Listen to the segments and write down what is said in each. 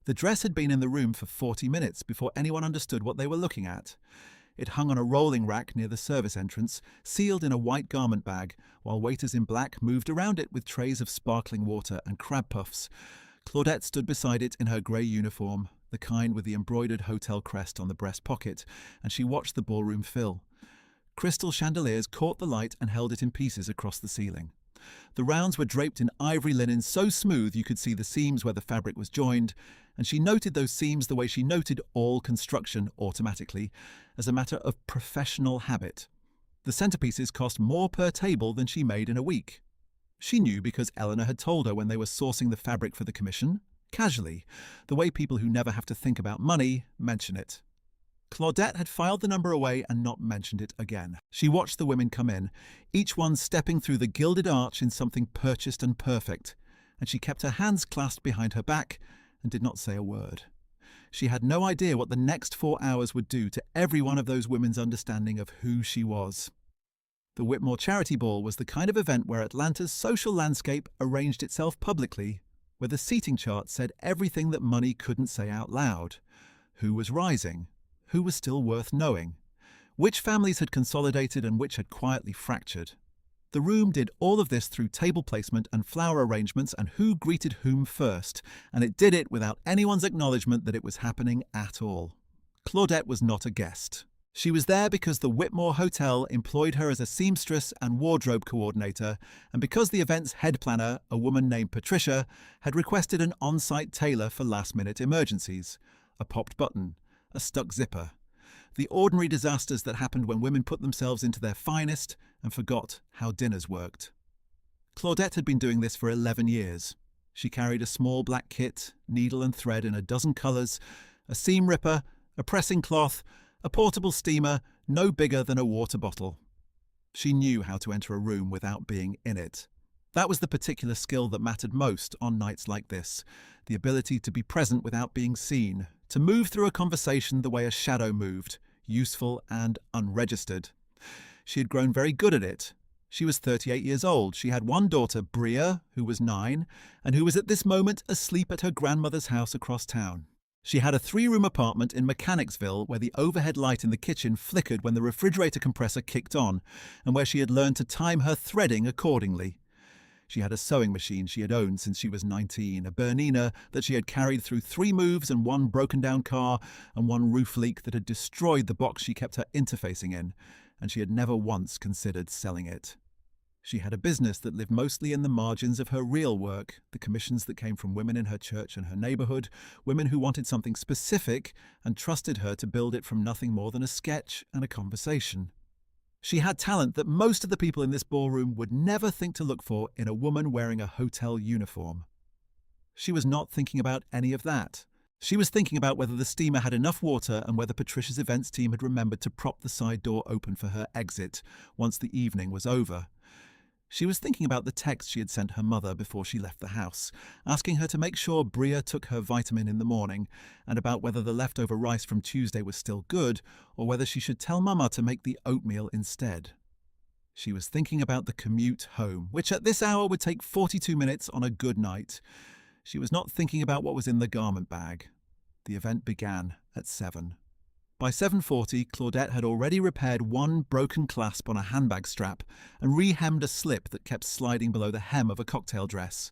The dress had been in the room for 40 minutes before anyone understood what they were looking at. It hung on a rolling rack near the service entrance, sealed in a white garment bag, while waiters in black moved around it with trays of sparkling water and crab puffs. Claudette stood beside it in her grey uniform, the kind with the embroidered hotel crest on the breast pocket, and she watched the ballroom fill. Crystal chandeliers caught the light and held it in pieces across the ceiling. The rounds were draped in ivory linen so smooth you could see the seams where the fabric was joined, and she noted those seams the way she noted all construction automatically, as a matter of professional habit. The centerpieces cost more per table than she made in a week. She knew because Eleanor had told her when they were sourcing the fabric for the commission, casually, the way people who never have to think about money mention it. Claudette had filed the number away and not mentioned it again. She watched the women come in, each one stepping through the gilded arch in something purchased and perfect, and she kept her hands clasped behind her back and did not say a word. She had no idea what the next 4 hours would do to every one of those women's understanding of who she was. The Whitmore Charity Ball was the kind of event where Atlanta's social landscape arranged itself publicly, where the seating chart said everything that money couldn't say out loud. Who was rising? Who was still worth knowing? Which families had consolidated and which had quietly fractured? The room did all of this through table placement and flower arrangements and who greeted whom first, and it did it without anyone's acknowledgement that it was happening at all. Claudette was not a guest. She was there because the Whitmore Hotel employed her as a seamstress and wardrobe coordinator, and because the event's head planner, a woman named Patricia, had requested an on-site tailor for last-minute emergencies. A popped button, a stuck zipper. The ordinary disasters that happened when women put themselves into their finest and forgot how dinners worked. Claudette had been doing this for 11 years. She carried a small black kit, needle and thread in a dozen colours, a seam ripper, a pressing cloth, a portable steamer no bigger than a water bottle. She knew how to enter a room without being in it. That was the particular skill that mattered most on nights like this, the ability to be present without being seen, to move through a conversation the way a shadow moved, useful and unregistered. She had grown very good at it. She was 38 years old. She had one daughter, Bria, who was 9, and who was at this moment asleep at her grandmother's house across town. She had a 3-room apartment in Mechanicsville where the overhead light in the kitchen flickered when the refrigerator compressor kicked on, and where she had learned to time her threading accordingly. She had a sewing machine she had owned since she was 19, a Bernina that she had carried through 3 moves and 1 broken-down car and 1 roof leak that had destroyed the box she kept her interfacing in, and she had never once considered selling it. She had a business that lived mostly in the margins of her real work, the commissions that came from women in her church and her neighborhood, women who wanted something specific and trusted her to build it from nothing more than a sketch and a conversation. She had talent that most of the people in this ballroom would never think to look for in a woman wearing a hotel uniform. She was not thinking about any of that. She was thinking about whether the steamer had enough water and whether Patricia's events team had remembered to prop the side door open for her exit once the evening was over. She was thinking about the text she had sent her mother before she left the house, asking her to make sure Bria took her vitamin in the morning, and about whether the leftover rice from Tuesday was still good, or whether she should tell Mama to make the oatmeal instead. She was thinking about the commute home, which at this hour would take 42 minutes on a good night. She was not thinking about what was in the garment bag. The event began at 7. By 7:40, Claudette had already repaired 1 broken clasp on a handbag strap and re-hemmed a slip that kept sliding below the hem of a cocktail dress.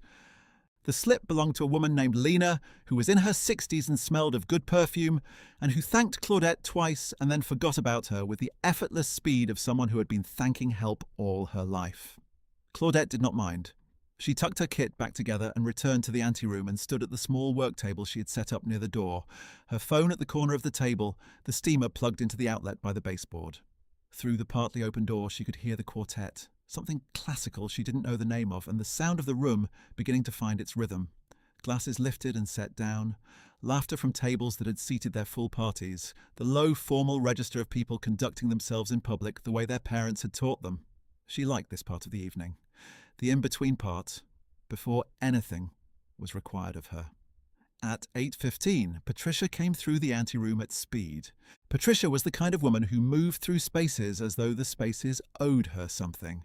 The slip belonged to a woman named Lena, who was in her 60s and smelled of good perfume, and who thanked Claudette twice and then forgot about her with the effortless speed of someone who had been thanking help all her life. Claudette did not mind. She tucked her kit back together and returned to the anteroom and stood at the small work table she had set up near the door, her phone at the corner of the table, the steamer plugged into the outlet by the baseboard. Through the partly open door she could hear the quartet, something classical she didn't know the name of, and the sound of the room beginning to find its rhythm. Glasses lifted and set down, laughter from tables that had seated their full parties, the low formal register of people conducting themselves in public the way their parents had taught them. She liked this part of the evening. The in-between part, before anything was required of her. At 8:15, Patricia came through the anteroom at speed. Patricia was the kind of woman who moved through spaces as though the spaces owed her something.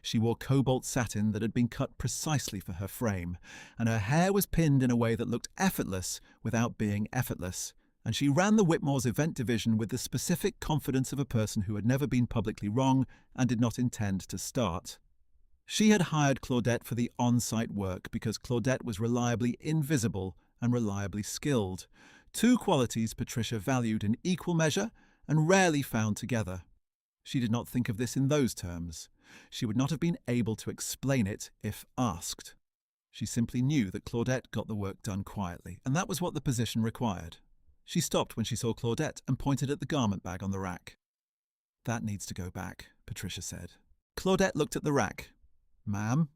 She wore cobalt satin that had been cut precisely for her frame, and her hair was pinned in a way that looked effortless without being effortless. And she ran the Whitmore's event division with the specific confidence of a person who had never been publicly wrong and did not intend to start. She had hired Claudette for the on-site work because Claudette was reliably invisible and reliably skilled, two qualities Patricia valued in equal measure and rarely found together. She did not think of this in those terms. She would not have been able to explain it if asked. She simply knew that Claudette got the work done quietly, and that was what the position required. She stopped when she saw Claudette and pointed at the garment bag on the rack. "That needs to go back," Patricia said. Claudette looked at the rack. "Ma'am?"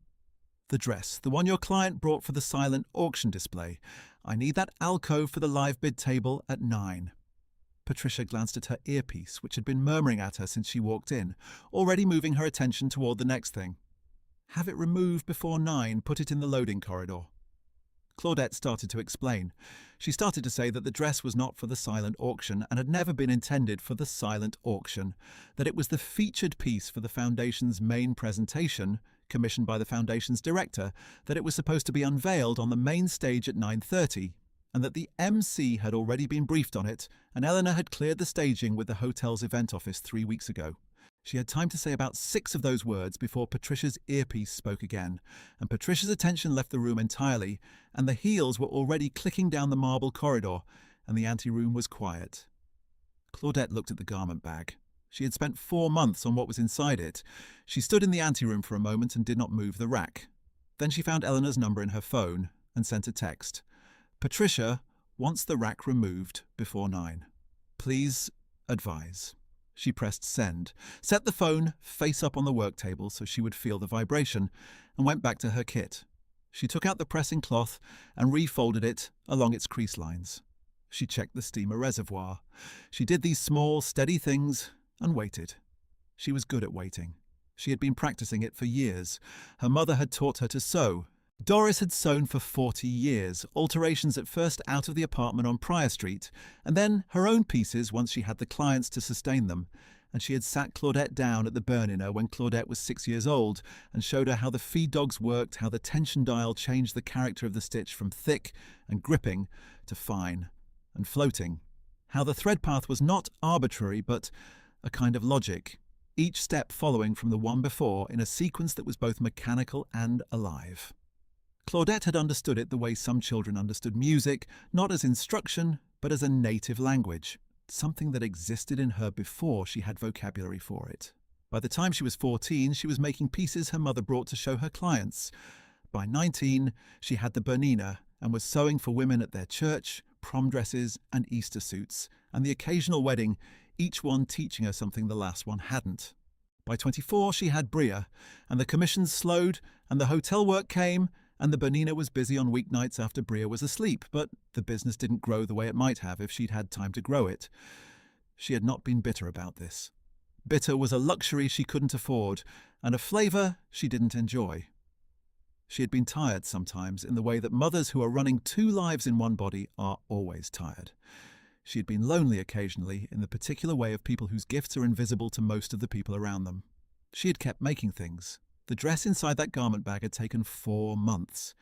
"The dress, the one your client brought for the silent auction display. I need that alcove for the live bid table at 9. Patricia glanced at her earpiece, which had been murmuring at her since she walked in, already moving her attention toward the next thing. "Have it removed before 9, put it in the loading corridor." Claudette started to explain. She started to say that the dress was not for the silent auction and had never been intended for the silent auction, that it was the featured piece for the Foundation's main presentation, commissioned by the Foundation's director, that it was supposed to be unveiled on the main stage at 9:30, and that the MC had already been briefed on it, and Eleanor had cleared the staging with the hotel's event office 3 weeks ago. She had time to say about 6 of those words before Patricia's earpiece spoke again, and Patricia's attention left the room entirely, and the heels were already clicking down the marble corridor, and the anteroom was quiet. Claudette looked at the garment bag. She had spent 4 months on what was inside it. She stood in the anteroom for a moment and did not move the rack. Then she found Eleanor's number in her phone and sent a text. "Patricia wants the rack removed before 9. Please advise." She pressed send, set the phone face up on the work table so she would feel the vibration, and went back to her kit. She took out the pressing cloth and refolded it along its crease lines. She checked the steamer reservoir. She did these small, steady things and waited. She was good at waiting. She had been practicing it for years. Her mother had taught her to sew. Doris had sewn for 40 years, alterations at first out of the apartment on Prior Street, and then her own pieces once she had the clients to sustain them. And she had sat Claudette down at the burn-inner when Claudette was 6 years old and showed her how the feed dogs worked, how the tension dial changed the character of the stitch from thick and gripping to fine and floating, how the thread path was not arbitrary but a kind of logic, each step following from the one before in a sequence that was both mechanical and alive. Claudette had understood it the way some children understood music, not as instruction, but as a native language, something that existed in her before she had vocabulary for it. By the time she was 14, she was making pieces her mother brought to show her clients. By 19, she had the Bernina and was sewing for women at their church, prom dresses and Easter suits, and the occasional wedding, each one teaching her something the last one hadn't. By 24, she had Bria, and the commissions slowed, and the hotel work came, and the Bernina was busy on weeknights after Bria was asleep, but the business didn't grow the way it might have if she'd had time to grow it. She had not been bitter about this. Bitter was a luxury she couldn't afford, and a flavour she didn't enjoy. She had been tired sometimes in the way that mothers who are running 2 lives in one body are always tired. She had been lonely occasionally in the particular way of people whose gifts are invisible to most of the people around them. She had kept making things. The dress inside that garment bag had taken 4 months.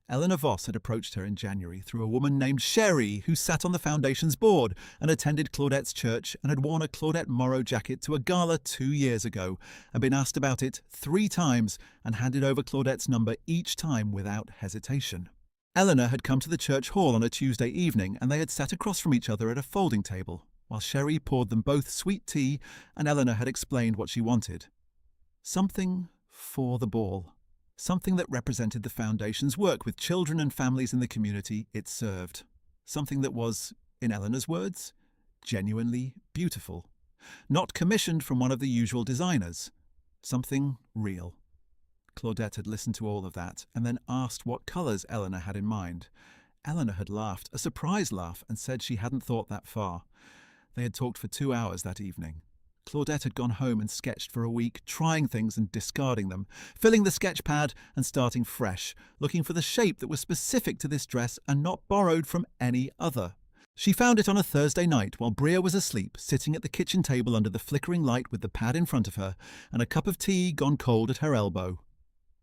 Eleanor Voss had approached her in January through a woman named Sherry, who sat on the Foundation's board and attended Claudette's church and had worn a Claudette Morrow jacket to a gala 2 years ago and been asked about it 3 times and handed over Claudette's number each time without hesitation. Eleanor had come to the church hall on a Tuesday evening and they had sat across from each other at a folding table, while Sherry poured them both sweet tea and Eleanor had explained what she wanted. Something for the ball. Something that represented the Foundation's work with children and families in the community it served. Something that was, in Eleanor's words, genuinely beautiful. Not commissioned from one of the usual designers. Something real. Claudette had listened to all of that and then asked what colours Eleanor had in mind. Eleanor had laughed, a surprised laugh, and said she hadn't thought that far. They had talked for 2 hours that evening. Claudette had gone home and sketched for a week, trying things and discarding them, filling the sketch pad and starting fresh, looking for the shape that was specific to this dress and not borrowed from any other. She found it on a Thursday night while Bria was asleep, sitting at the kitchen table under the flickering light with the pad in front of her and a cup of tea gone cold at her elbow.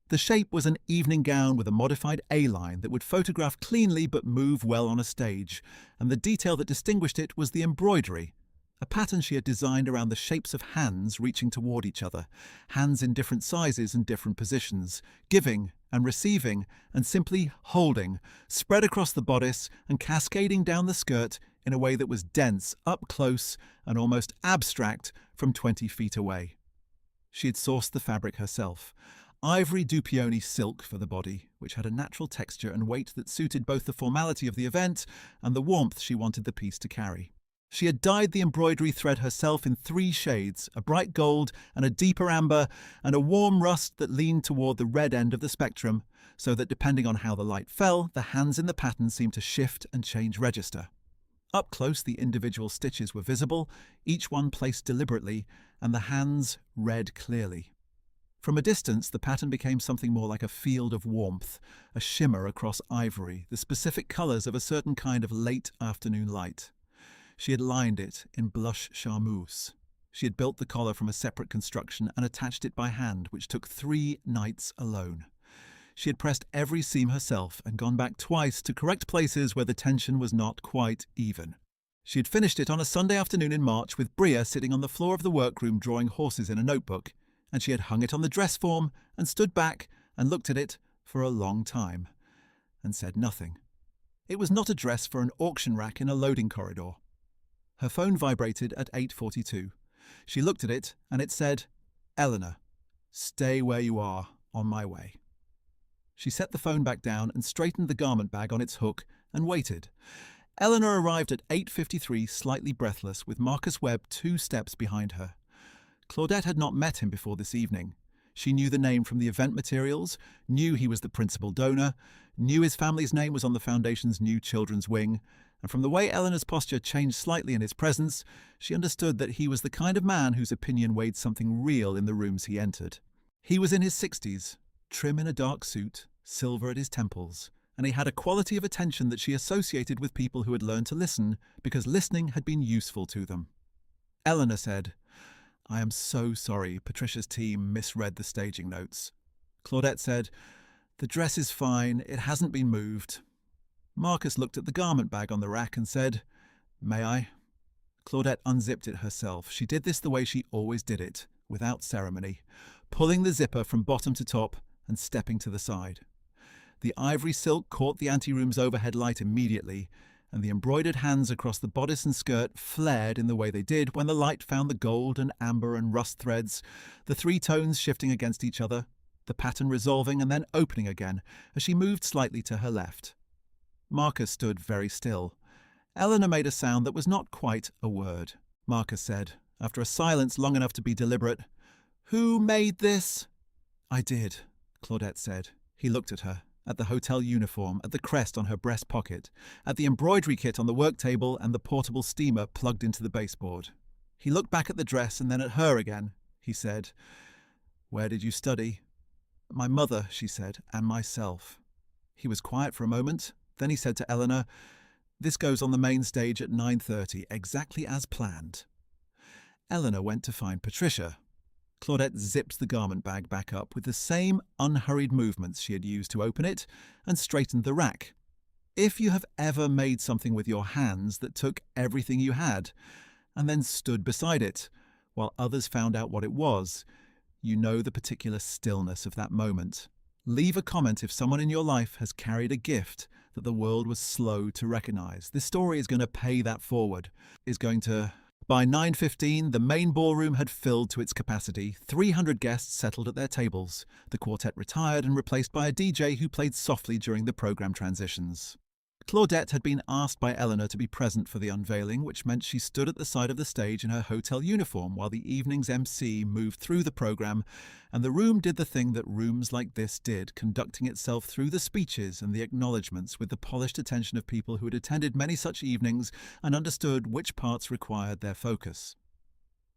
The shape was an evening gown with a modified A-line that would photograph cleanly but move well on a stage, and the detail that distinguished it was the embroidery, a pattern she had designed around the shapes of hands reaching toward each other, hands in different sizes and different positions, giving and receiving and simply holding, spread across the bodice and cascading down the skirt in a way that was dense, up close, and almost abstract from 20 feet away. She had sourced the fabric herself. Ivory Dupioni silk for the body, which had a natural texture and weight that suited both the formality of the event and the warmth she wanted the piece to carry. She had dyed the embroidery thread herself in 3 shades, a bright gold and a deeper amber, and a warm rust that leaned toward the red end of the spectrum, so that depending on how the light fell, the hands in the pattern seemed to shift and change register. Up close, the individual stitches were visible, each one placed deliberately, and the hands read clearly. From a distance, the pattern became something more like a field of warmth, a shimmer across ivory, the specific colours of a certain kind of late afternoon light. She had lined it in blush charmeuse. She had built the collar from a separate construction and attached it by hand, which took 3 nights alone. She had pressed every seam herself and gone back twice to correct places where the tension was not quite even. She had finished it on a Sunday afternoon in March with Bria sitting on the floor of the workroom drawing horses in a notebook, and she had hung it on the dress form and stood back and looked at it for a long time and said nothing. It was not a dress for an auction rack in a loading corridor. Her phone vibrated at 8:42. She looked at it and it said, "Eleanor, stay where you are, on my way." She set the phone back down and straightened the garment bag on its hook and waited. Eleanor arrived at 8:53, slightly breathless, with Marcus Webb 2 steps behind her. Claudette had not met him before this evening. She knew the name from the event materials, knew he was the principal donor, knew his family's name was on the Foundation's new children's wing, and from the way Eleanor's posture changed slightly in his presence, she understood that he was the kind of man whose opinion weighed something real in the rooms he entered. He was in his 60s, trim in a dark suit, silver at his temples, and he had a quality of attention that she associated with people who had learned to listen because listening had been useful to them. Eleanor said, "I am so sorry, Patricia's team misread the staging notes." Claudette said, "The dress is fine, it hasn't been moved." Marcus looked at the garment bag on the rack and said, "May I?" Claudette unzipped it herself. She did this the way she always did it, without ceremony, pulling the zipper from bottom to top and stepping to the side. The ivory silk caught the anteroom's overhead light immediately, and the embroidered hands across the bodice and skirt flared in the way they did when the light found the gold and amber and rust threads, the 3 tones shifting against each other, the pattern resolving and then opening again as she moved slightly to her left. Marcus stood very still. Eleanor made a sound that was not quite a word. Marcus said, after a silence long enough to be deliberate, "Who made this?" "I did," Claudette said. He looked at her, at the hotel uniform, at the crest on her breast pocket, at the embroidery kit on the work table and the portable steamer plugged into the baseboard. He looked back at the dress and then at her again. He said, "Where did you study?" "My mother," she said, "and myself." He was quiet for a moment. Then he said to Eleanor, "This goes on the main stage at 9:30, exactly as planned." Eleanor went to find Patricia. Claudette zipped the garment bag back up with the same unhurried movements she had used to open it and straightened the rack. If you have ever made something with your hands that took everything you had and then stood beside it while others found out what it was, you know the particular stillness of that moment. Leave a comment if someone in your life has carried a gift that the world was slow to recognize. This story is going to pay that forward, By 9:15, the main ballroom had filled to its capacity. 300 guests settled at their tables. The quartet retired and replaced by a DJ who played softly during the program transitions. Claudette had been asked by Eleanor to be present for the unveiling, which meant she stood at the side of the stage in her hotel uniform while the evening's MC moved through the program, and the room did the thing that rooms like this did, conducting itself through the speeches and the acknowledgements with the polished attention of people who had attended many such evenings and understood which parts required their focus.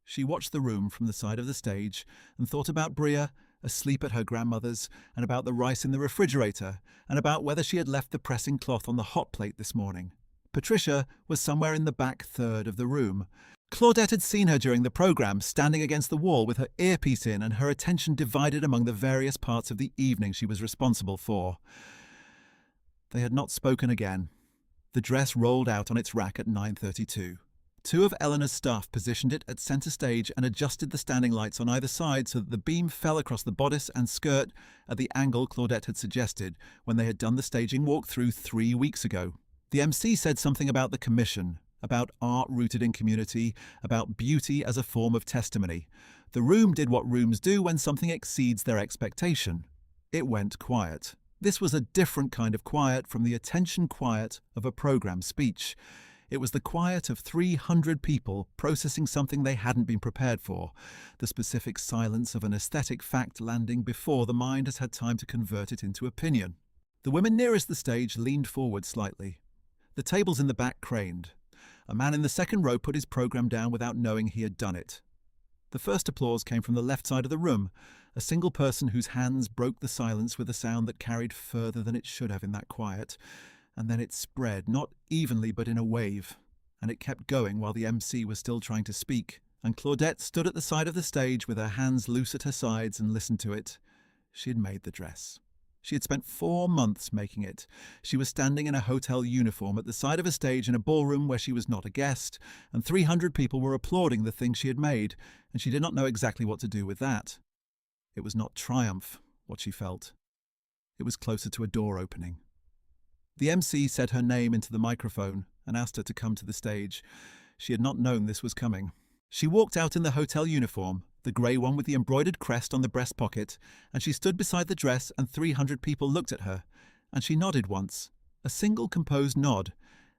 She watched the room from the side of the stage and thought about Bria, asleep at her grandmother's, and about the rice in the refrigerator, and about whether she had left the pressing cloth on the hot plate this morning. Patricia was somewhere in the back third of the room. Claudette had seen her during the program, standing against the wall with her earpiece in and her attention divided among the various parts of the evening she was responsible for. They had not spoken again. The dress rolled out on its rack at 9:32. Two of Eleanor's staff positioned it at centre stage and adjusted the standing lights on either side so that the beam fell across the bodice and skirt at the angle Claudette had suggested when they had done the staging walkthrough 3 weeks ago. The MC said something about the commission, about art rooted in community, about beauty as a form of testimony. The room did what rooms do when something exceeds their expectation. It went quiet. This was a different kind of quiet from the attention quiet of a program speech. It was the quiet of 300 people processing something they hadn't been prepared for, the specific silence of an aesthetic fact landing before the mind has had time to convert it into opinion. The women nearest the stage leaned forward slightly. The tables in the back craned. A man in the second row put his program down without knowing he had done it. The first applause came from the left side of the room, a single person whose hands broke the silence with a sound that carried further than it should have in that quiet, and then it spread, not evenly but in a wave, and it kept going while the MC was still trying to speak, and Claudette stood at the side of the stage with her hands loose at her sides and listened to it. She had made the dress. She had spent 4 months making it. She was standing in a hotel uniform at the side of a stage in a ballroom where she was not a guest, and 300 people were applauding the thing she had made, and she did not know exactly what to do with that. It was not triumph, what she felt. It was closer to a door opening. The MC said her name into the microphone and asked her to come to the stage. She had not known this was coming. She walked out in the hotel uniform, the grey one with the embroidered crest on the breast pocket, and she stood beside the dress and 300 people looked at her, and she nodded once, a single composed nod,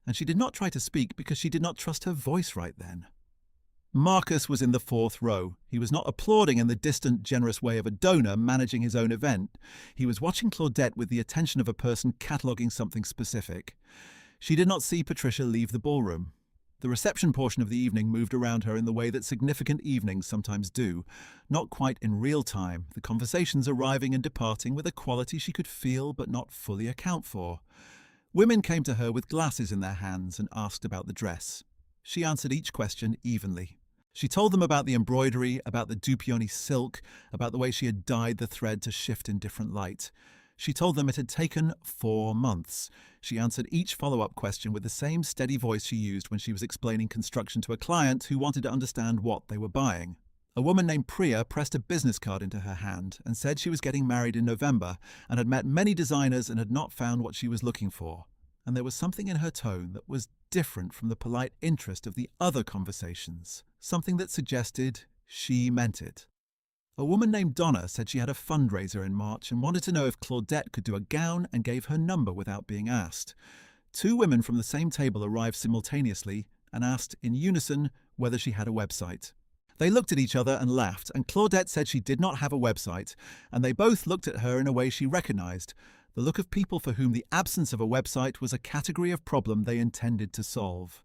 and she did not try to speak because she did not trust her voice right then. Marcus was in the 4th row. He was not applauding in the distant, generous way of a donor managing his own event. He was watching Claudette with the attention of a person cataloguing something specific. She did not see Patricia leave the ballroom. The reception portion of the evening moved around her in the way that significant evenings sometimes do, not quite in real time, the conversations arriving and departing with a quality she could feel but not fully account for. Women came to her with glasses in their hands and asked about the dress. She answered each question evenly. She told them about the embroidery, about the Dupioni silk, about the way she had dyed the thread to shift in different light. She told them it had taken 4 months. She answered each follow-up question with the same steady voice she used when she was explaining construction to a client who wanted to understand what they were buying. A woman named Priya pressed a business card into her hand and said she was getting married in November and had met many designers and had not found what she was looking for. And there was something in her tone that was different from the polite interest of the other conversations, something that suggested she meant it. A woman named Donna said she had a fundraiser in March and wanted to know if Claudette could do a gown and gave her number without being asked. 2 women from the same table arrived simultaneously and asked in unison whether she had a website. They looked at each other and laughed, and Claudette said she did not have a website, and they both looked at her in a way she recognized, the look of people for whom the absence of a website was a category of problem they intended to solve.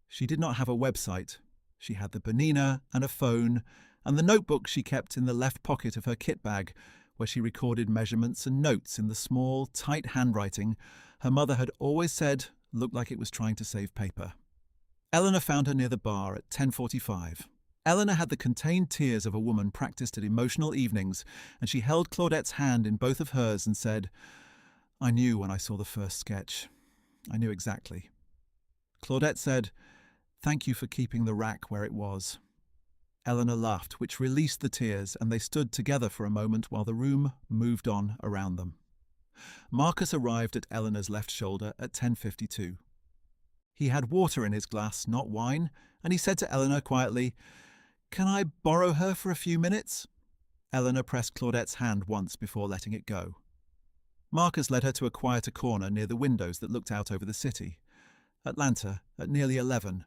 She did not have a website. She had the Bernina and a phone, and the notebook she kept in the left pocket of her kit bag, where she recorded measurements and notes in the small, tight handwriting her mother had always said looked like it was trying to save paper. Eleanor found her near the bar at 10:45. Eleanor had the contained tears of a woman practiced at emotional evenings, and she held Claudette's hand in both of hers and said, "I knew when I saw the first sketch. I knew exactly." Claudette said, "Thank you for keeping the rack where it was." Eleanor laughed, which released the tears, and they stood together for a moment while the room moved on around them. Marcus arrived at Eleanor's left shoulder at 10:52. He had water in his glass, not wine, and he said to Eleanor quietly, "Can I borrow her for a few minutes?" Eleanor pressed Claudette's hand once before letting it go. Marcus led her to a quieter corner near the windows that looked out over the city. Atlanta, at nearly 11,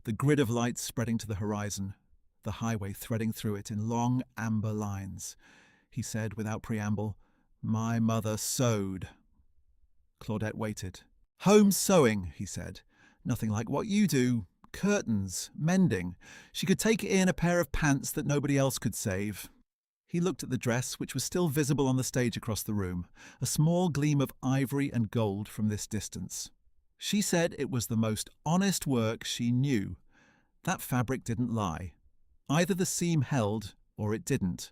the grid of lights spreading to the horizon, the highway threading through it in long amber lines. He said without preamble, "My mother sewed." Claudette waited. "Home sewing," he said. "Nothing like what you do. Curtains, mending. She could take in a pair of pants that nobody else could save." He looked at the dress, which was still visible on the stage across the room, a small gleam of ivory and gold from this distance. She said it was the most honest work she knew. That fabric didn't lie. Either the seam held or it didn't.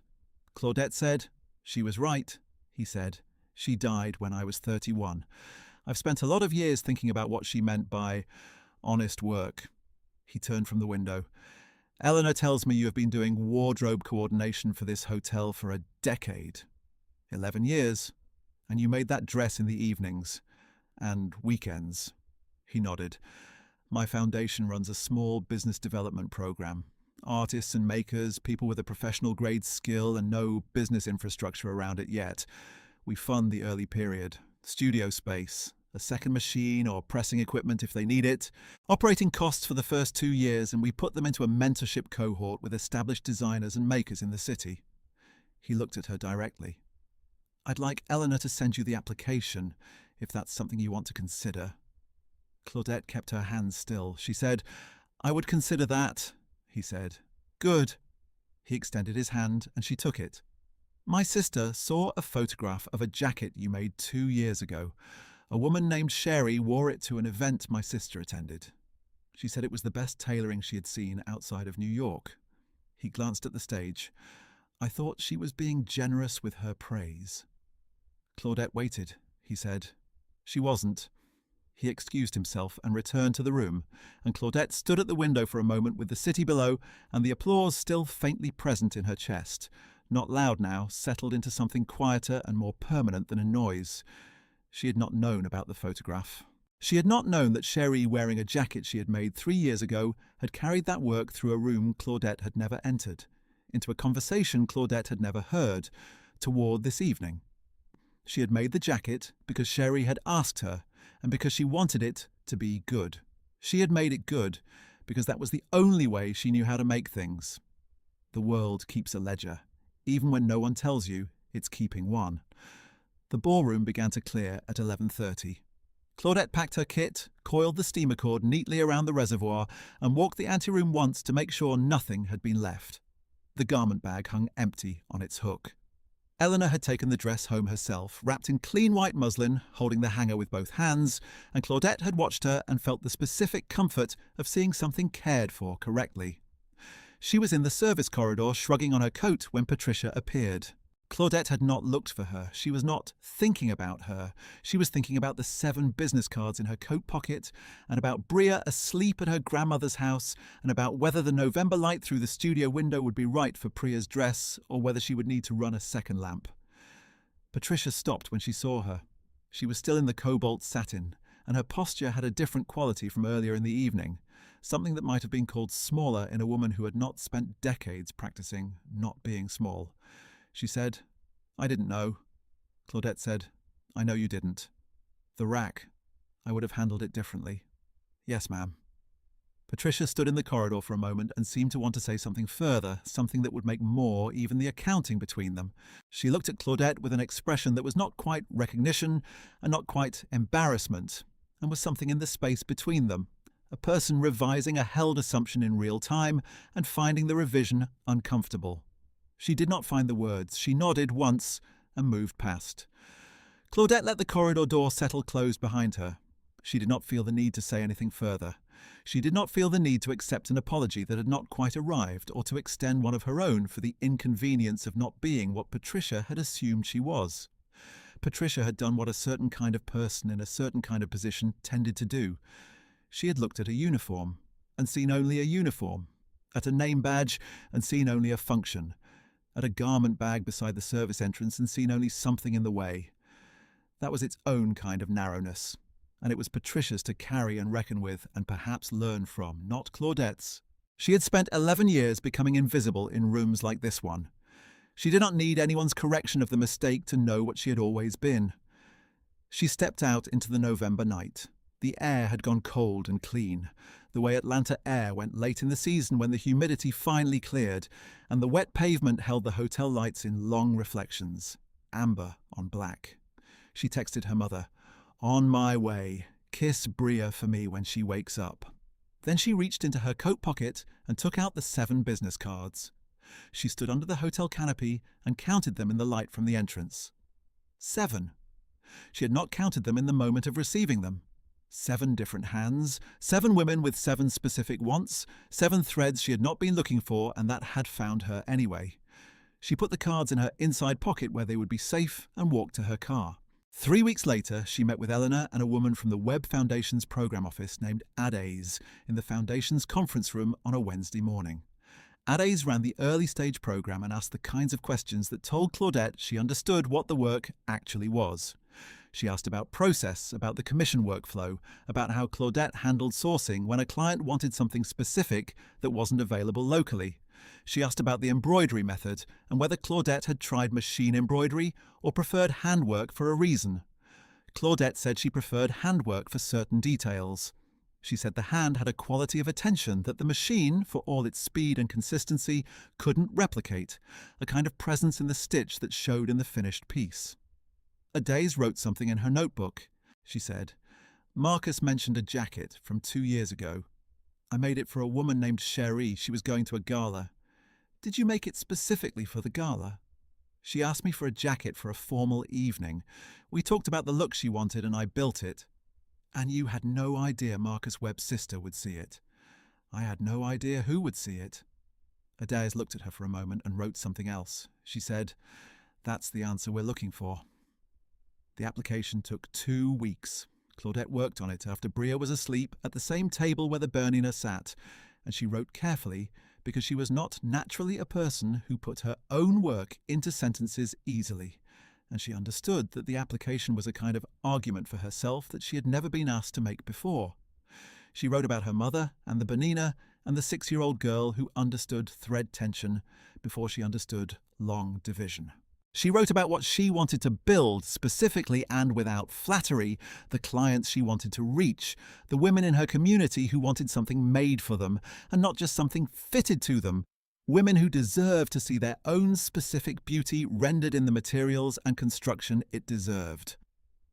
Claudette said, "She was right," he said. "She died when I was 31. I've spent a lot of years thinking about what she meant by honest work." He turned from the window. "Eleanor tells me you have been doing wardrobe coordination for this hotel for a decade. 11 years. And you made that dress in the evenings. And weekends." He nodded. "My foundation runs a small business development program. Artists and makers, people with a professional grade skill and no business infrastructure around it yet. We fund the early period. Studio space, a second machine or pressing equipment if they need it, operating costs for the first 2 years, and we put them into a mentorship cohort with established designers and makers in the city." He looked at her directly. "I'd like Eleanor to send you the application, if that's something you want to consider." Claudette kept her hands still. She said, "I would consider that," he said. "Good." He extended his hand and she took it. "My sister saw a photograph of a jacket you made 2 years ago. A woman named Sherry wore it to an event my sister attended. She said it was the best tailoring she had seen outside of New York." He glanced at the stage. "I thought she was being generous with her praise." Claudette waited, he said. "She wasn't." He excused himself and returned to the room, and Claudette stood at the window for a moment with the city below and the applause still faintly present in her chest, not loud now, settled into something quieter and more permanent than a noise. She had not known about the photograph. She had not known that Sherry, wearing a jacket she had made 3 years ago, had carried that work through a room Claudette had never entered, into a conversation Claudette had never heard, toward this evening. She had made the jacket because Sherry had asked her, and because she wanted it to be good. She had made it good because that was the only way she knew how to make things. The world keeps a ledger, even when no one tells you it's keeping one. The ballroom began to clear at 11:30. Claudette packed her kit, coiled the steamer cord neatly around the reservoir, and walked the anteroom once to make sure nothing had been left. The garment bag hung empty on its hook. Eleanor had taken the dress home herself, wrapped in clean white muslin, holding the hanger with both hands, and Claudette had watched her and felt the specific comfort of seeing something cared for correctly. She was in the service corridor shrugging on her coat when Patricia appeared. Claudette had not looked for her. She was not thinking about her. She was thinking about the 7 business cards in her coat pocket, and about Bria asleep at her grandmother's house, and about whether the November light through the studio window would be right for Priya's dress, or whether she would need to run a second lamp. Patricia stopped when she saw her. She was still in the cobalt satin, and her posture had a different quality from earlier in the evening, something that might have been called smaller in a woman who had not spent decades practicing not being small. She said, "I didn't know." Claudette said, "I know you didn't. The rack. I would have handled it differently." "Yes, ma'am." Patricia stood in the corridor for a moment and seemed to want to say something further, something that would make more even the accounting between them. She looked at Claudette with an expression that was not quite recognition and not quite embarrassment, and was something in the space between them, a person revising a held assumption in real time and finding the revision uncomfortable. She did not find the words. She nodded once and moved past. Claudette let the corridor door settle closed behind her. She did not feel the need to say anything further. She did not feel the need to accept an apology that had not quite arrived, or to extend one of her own for the inconvenience of not being what Patricia had assumed she was. Patricia had done what a certain kind of person in a certain kind of position tended to do. She had looked at a uniform, and seen only a uniform, at a name badge, and seen only a function, at a garment bag beside the service entrance and seen only something in the way. That was its own kind of narrowness, and it was Patricia's to carry and reckon with and perhaps learn from, not Claudette's. She had spent 11 years becoming invisible in rooms like this one. She did not need anyone's correction of the mistake to know what she had always been. She stepped out into the November night. The air had gone cold and clean, the way Atlanta air went late in the season when the humidity finally cleared, and the wet pavement held the hotel lights in long reflections, amber on black. She texted her mother, "On my way. Kiss Bria for me when she wakes up." Then she reached into her coat pocket and took out the 7 business cards. She stood under the hotel canopy and counted them in the light from the entrance. 7. She had not counted them in the moment of receiving them. 7 different hands, 7 women with 7 specific wants, 7 threads she had not been looking for and that had found her anyway. She put the cards in her inside pocket where they would be safe and walked to her car. 3 weeks later, she met with Eleanor and a woman from the Web Foundation's program office named Ades in the Foundation's conference room on a Wednesday morning. Ades ran the early stage program and asked the kinds of questions that told Claudette she understood what the work actually was. She asked about process, about the commission workflow, about how Claudette handled sourcing when a client wanted something specific that wasn't available locally. She asked about the embroidery method and whether Claudette had tried machine embroidery or preferred handwork for a reason. Claudette said she preferred handwork for certain details. She said the hand had a quality of attention that the machine, for all its speed and consistency, couldn't replicate, a kind of presence in the stitch that showed in the finished piece. Ades wrote something in her notebook. She said, "Marcus mentioned a jacket from 2 years ago. I made it for a woman named Cherie. She was going to a gala. Did you make it specifically for the gala? She asked me for a jacket for a formal evening. We talked about the look she wanted and I built it. And you had no idea Marcus Webb's sister would see it. I had no idea who would see it." Ades looked at her for a moment and wrote something else. She said, "That's the answer we're looking for." The application took 2 weeks. Claudette worked on it after Bria was asleep at the same table where the Bernina sat, and she wrote carefully because she was not naturally a person who put her own work into sentences easily, and she understood that the application was a kind of argument for herself that she had never been asked to make before. She wrote about her mother and the Bernina and the 6-year-old girl who understood thread tension before she understood long division. She wrote about what she wanted to build specifically and without flattery, the clients she wanted to reach, the women in her community who wanted something made for them, and not just something fitted to them, women who deserved to see their own specific beauty rendered in the materials and construction it deserved.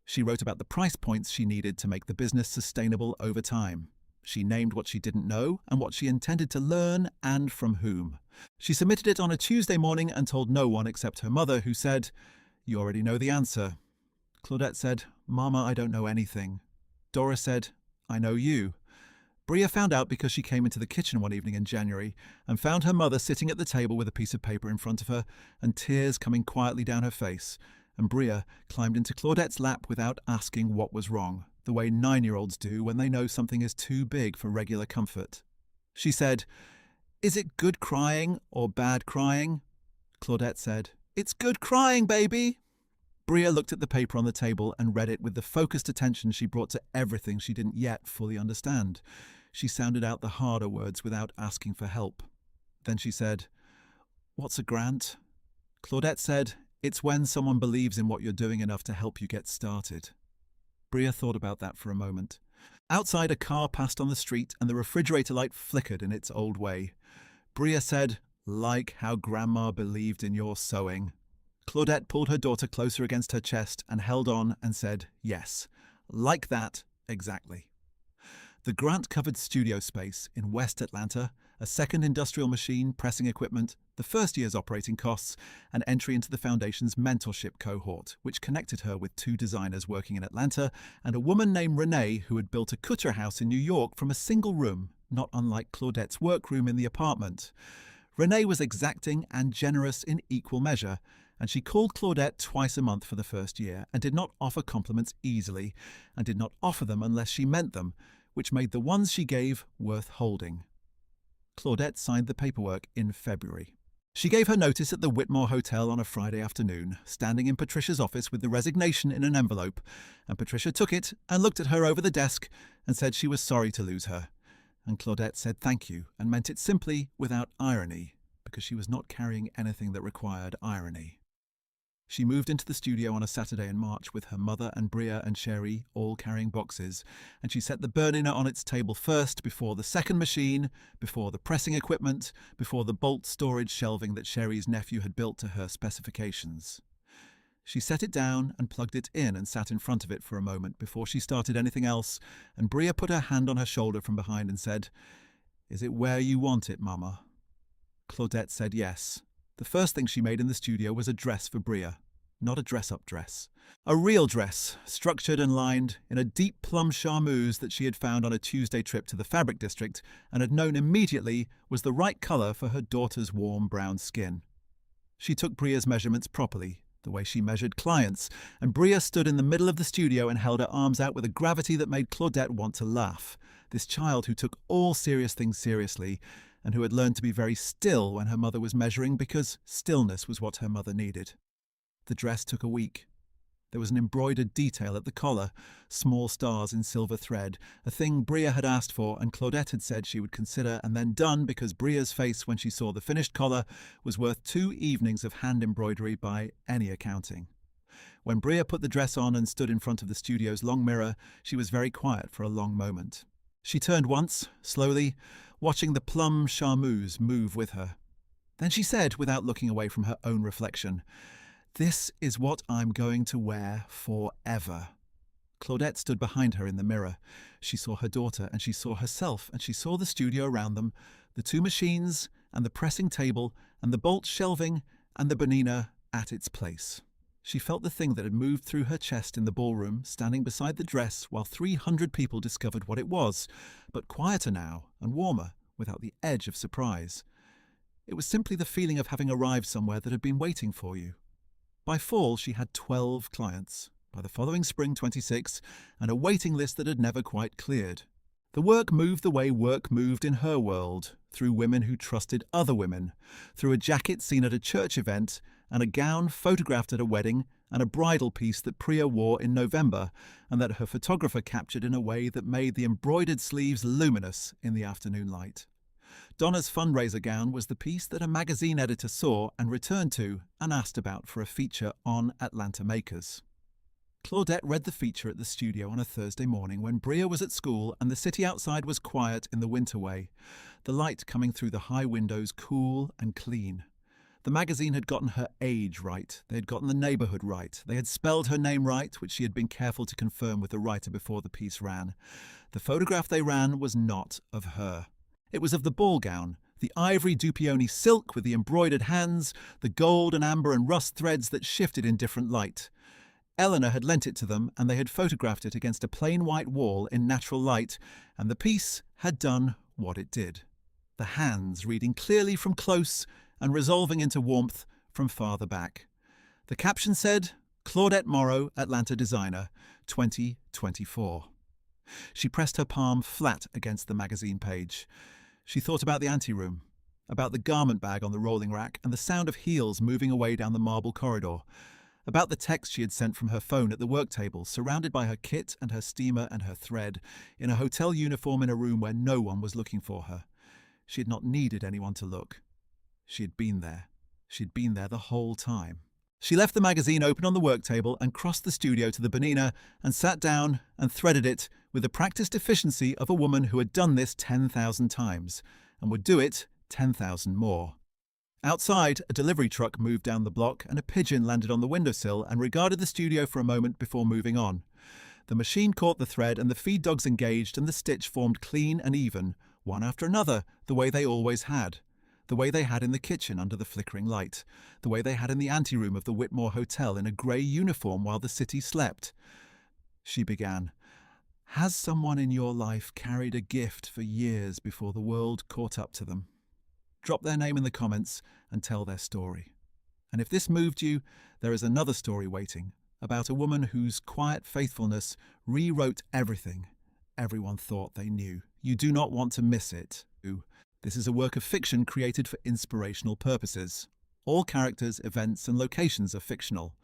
She wrote about the price points she needed to make the business sustainable over time. She named what she didn't know and what she intended to learn and from whom. She submitted it on a Tuesday morning and told no one except her mother, who said, "You already know the answer." Claudette said, "Mama, I don't know anything." Dora said, "I know you." Bria found out because she came into the kitchen one evening in January and found her mother sitting at the table with a piece of paper in front of her and tears coming quietly down her face, and Bria climbed into Claudette's lap without asking what was wrong, the way 9-year-olds do when they know something is too big for regular comfort. She said, "Is it good crying or bad crying?" Claudette said, "It's good crying, baby." Bria looked at the paper on the table and read it with the focused attention she brought to everything she didn't yet fully understand. She sounded out the harder words without asking for help. Then she said, "What's a grant?" Claudette said, "It's when someone believes in what you're doing enough to help you get started." Bria thought about that for a moment. Outside, a car passed on the street and the refrigerator light flickered in its old way. Bria said, "Like how Grandma believed in your sewing." Claudette pulled her daughter closer against her chest and held on and said, "Yes, like that, exactly." The grant-covered studio space in West Atlanta, a second industrial machine, pressing equipment, the first year's operating costs, and entry into the Foundation's mentorship cohort, which connected her with 2 designers working in Atlanta and a woman named Renee who had built a couture house in New York from a single room, not unlike Claudette's workroom in the apartment. Renee was exacting and generous in equal measure, and she called Claudette twice a month for the first year and did not offer compliments easily, and did not offer them unless she meant them, which made the ones she gave worth holding. Claudette signed the paperwork in February. She gave her notice at the Whitmore Hotel on a Friday afternoon, standing in Patricia's office with the resignation in an envelope, and Patricia took it and looked at her over the desk and said she was sorry to lose her. And Claudette said thank you and meant it simply without irony, because she was not carrying anything that required irony. She moved into the studio on a Saturday in March with her mother and Bria and Cherie all carrying boxes, and she set the Bernina on its table first, before the second machine, before the pressing equipment, before the bolt storage shelving that Cherie's nephew had built to her specifications. She set it down and plugged it in and sat in front of it for a moment before she started anything else, and Bria put her hand on her shoulder from behind and said, "Is it where you want it, Mama?" Claudette said yes. The first thing she made in the studio was a dress for Bria. not a dress-up dress. A real dress, structured and lined in a deep plum charmeuse that she had found on a Tuesday trip to the fabric district and had known immediately was the right colour for her daughter's warm brown skin. She took Bria's measurements properly, the way she measured clients, and Bria stood in the middle of the studio and held her arms out with a gravity that made Claudette want to laugh. This child who took all serious things seriously and who had learned to be very still when her mother was measuring because stillness was what her mother needed. The dress took a week. There was an embroidered detail at the collar, small stars in silver thread, a thing Bria had asked for and Claudette had said she would consider and then done because Bria's face when she saw the finished collar was worth 2 evenings of hand embroidery by any accounting. When Bria put the dress on and stood in front of the studio's long mirror, she was very quiet for a long moment. She turned once, slowly, watching the plum charmeuse move with her. Then she said, without looking away from her own reflection, "This is what I'm going to wear forever." Claudette stood behind her in the mirror. She saw her daughter and she saw herself and she saw the studio around them, the 2 machines and the pressing table and the bolt shelving and the Bonina at its place. She felt the thing that had moved through her chest in the ballroom, standing beside the dress while 300 people discovered what it was, but quieter now and warmer, without the edge of surprise. It was simply the feeling of having arrived somewhere that had been waiting for you. By fall, she had 12 clients. By the following spring, 26, and a waiting list that had never quite cleared. The work moved the way work moved in her world, through women who trusted other women, through a jacket seen at a church event, and a gown photographed at a wedding, and a bridal piece that Priya wore in November, and that her photographer captured in a way that made the embroidered sleeves luminous in the afternoon light. Donna's fundraiser gown was the piece that a magazine editor saw and returned to and asked about for a feature on Atlanta Makers. Claudette read the feature at the studio on a Thursday morning when Bria was at school and the city outside was quiet in the winter way, the light coming through the high windows cool and clean. The magazine had gotten her age right, they had gotten the neighbourhood right, they had spelled her name right, which she had been careful to confirm with the writer before the piece ran. The photograph they ran was not of her. It was of the ball gown, the ivory Dupioni silk with the embroidered hands, the gold and amber and rust threads that shifted in different light. Eleanor had lent it to them and they had photographed it against a plain white wall in natural light, and the piece had done what it did. The hands reading clearly from close and resolving into warmth from farther back. The caption said, "Claudette Morrow, Atlanta Designer, 2024. She pressed her palm flat against the magazine page. She thought about the anteroom, about the garment bag on the rolling rack and the sound of heels moving away down the marble corridor, about the text she had sent from her phone at the work table, surrounded by her kit and her steamer and her thread, in a hotel uniform in a room where no one was looking for her. She had not needed anyone to look. She had been there. She had been there the whole time. She left the magazine open on the work table and crossed the studio to the Bonina and sat down and threaded it with the practiced efficiency of a woman who had done this 10,000 times and would do it 10,000 more. Outside, a delivery truck moved down the block and a pigeon landed on the windowsill and regarded the studio for a moment before moving on. The machine caught the thread and the feed dogs engaged and the stitch formed clean and even, one after another, the way they always had. The way they had in the kitchen under the flickering light, the way they had in the anteroom of the Whitmore Hotel in a grey uniform while the city slept. She began, "Has someone in your life carried a gift for years before the world caught up to them? Drop their name in the comments and tell their story. And if this moved you, there is another story waiting, about a woman whose quiet faithfulness rewrote everything everyone thought they knew. You do not want to miss it. This is a work of fiction created for inspirational purposes. All characters, events, and locations are fictional.